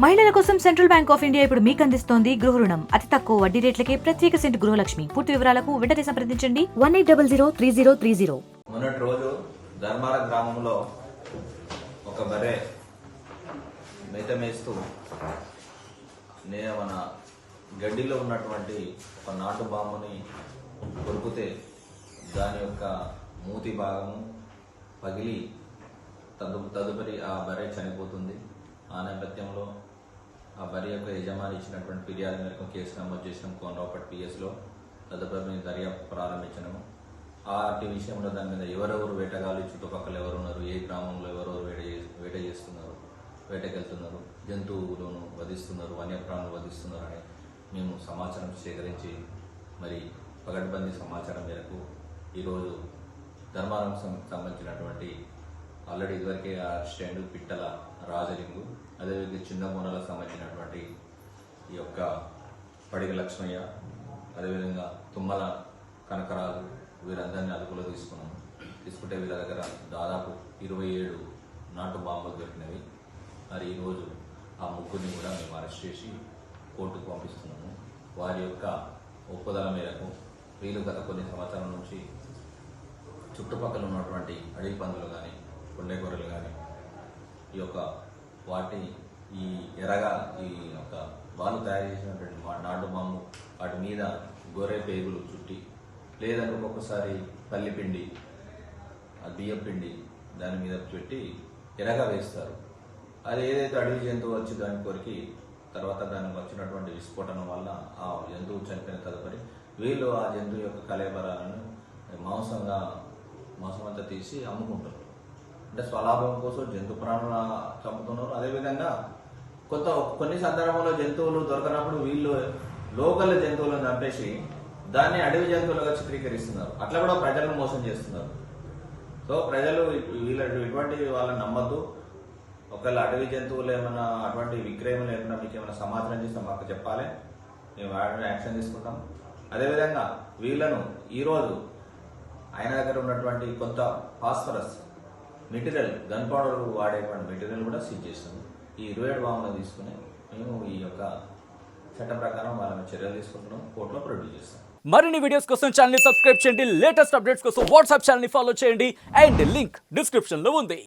మహిళల కోసం central bank of India ఇప్పుడు మీకు అందిస్తోంది గృహ రుణం. అతి తక్కువ వడ్డీ రేట్లకే ప్రత్యేక సెంటు గృహలక్ష్మి. పూర్తి వివరాలకు వెంటనే సంప్రదించండి 18003030. మొన్నటి రోజు ధర్మాల గ్రామంలో ఒక బర్రె మేత మేస్తూ మన గడ్డిలో ఉన్నటువంటి ఒక నాటు బాంబుని కొరుకుతే దాని యొక్క మూతి భాగము పగిలి తదుపరి ఆ బర్రె చనిపోతుంది. ఆ నేపథ్యంలో ఆ బర్రె యొక్క యజమాని ఇచ్చినటువంటి ఫిర్యాదు మేరకు కేసు నమోదు చేసినాం కోనరావుపేట పిఎస్లో. తదుపరి మేము దర్యాప్తు ప్రారంభించినాము. ఆటి విషయంలో దాని మీద ఎవరెవరు వేటగాళ్ళు, చుట్టుపక్కల ఎవరు ఉన్నారు, ఏ గ్రామంలో ఎవరెవరు వేట చేస్తున్నారు, వేటకెళ్తున్నారు, జంతువులను వధిస్తున్నారు, వన్యప్రాణులు వధిస్తున్నారు అని మేము సమాచారం సేకరించి మరి పగడ్బందీ సమాచారం మేరకు ఈరోజు ధర్మారం సంబంధించినటువంటి ఆల్రెడీ ఇదివరకే ఆ స్టాండ్ పిట్టల రాజలింగు, అదేవిధంగా చిన్న బోనాలకు సంబంధించినటువంటి ఈ యొక్క పడిగ లక్ష్మయ్య, అదేవిధంగా తుమ్మల కనకరాజు, వీరందరినీ అదుపులో తీసుకుంటే వీళ్ళ దగ్గర దాదాపు 27 నాటు బాంబులు దొరికినవి. మరి ఈరోజు ఆ ముగ్గురిని కూడా మేము అరెస్ట్ చేసి కోర్టుకు పంపిస్తున్నాము. వారి యొక్క ఒప్పుదల మేరకు వీళ్ళు గత కొన్ని సంవత్సరాల నుంచి చుట్టుపక్కల ఉన్నటువంటి అడవి పందులు కానీ, కొండెగొర్రెలు కానీ ఈ యొక్క వాటిని ఈ ఎరగా ఈ యొక్క వాళ్ళు తయారు చేసినటువంటి నాటు బాంబు వాటి మీద గొర్రె పేగులు చుట్టి, లేదంటే ఒక్కొక్కసారి పల్లిపిండి, బియ్యం పిండి దాని మీద పెట్టి ఎరగా వేస్తారు. అది ఏదైతే అడవి జంతువు వచ్చి దాని కొరికి తర్వాత దానికి వచ్చినటువంటి విస్ఫోటనం వల్ల ఆ జంతువు చనిపోయిన తదుపరి వీళ్ళు ఆ జంతువు యొక్క కళేబరాలను మాంసమంతా తీసి అమ్ముకుంటారు. అంటే స్వలాభం కోసం జంతు ప్రాణుల చంపుతున్నారు. అదేవిధంగా కొన్ని సందర్భంలో జంతువులు దొరకనప్పుడు వీళ్ళు లోకల్ జంతువులను చంపేసి దాన్ని అడవి జంతువులుగా చిత్రీకరిస్తున్నారు. అట్లా కూడా ప్రజలను మోసం చేస్తున్నారు. సో ప్రజలు ఇటువంటి వాళ్ళని నమ్మద్దు. ఒకవేళ అటవీ జంతువులు ఏమైనా అటువంటి విక్రయం లేకుండా మీకు ఏమైనా సమాచారం చేస్తే మాకు చెప్పాలి, మేము వాటిని యాక్షన్ తీసుకుంటాం. అదేవిధంగా వీళ్ళను ఈరోజు ఆయన దగ్గర ఉన్నటువంటి కొంత ఫాస్ఫరస్ మెటీరియల్, గన్ పౌడర్ వాడేటువంటి మెటీరియల్ కూడా సీజ్ చేస్తాము. ఈ 27 బాంబులను తీసుకుని మేము ఈ యొక్క చట్టం ప్రకారం వాళ్ళని చర్యలు తీసుకుంటున్నాం, కోర్టులో ప్రొడ్యూస్ చేస్తాం. మరిన్ని వీడియోస్ కోసం ఛానల్ ని సబ్స్క్రైబ్ చేయండి. లేటెస్ట్ అప్డేట్స్ కోసం వాట్సాప్ ఛానల్ ని ఫాలో చేయండి. అండ్ లింక్ డిస్క్రిప్షన్ లో ఉంది.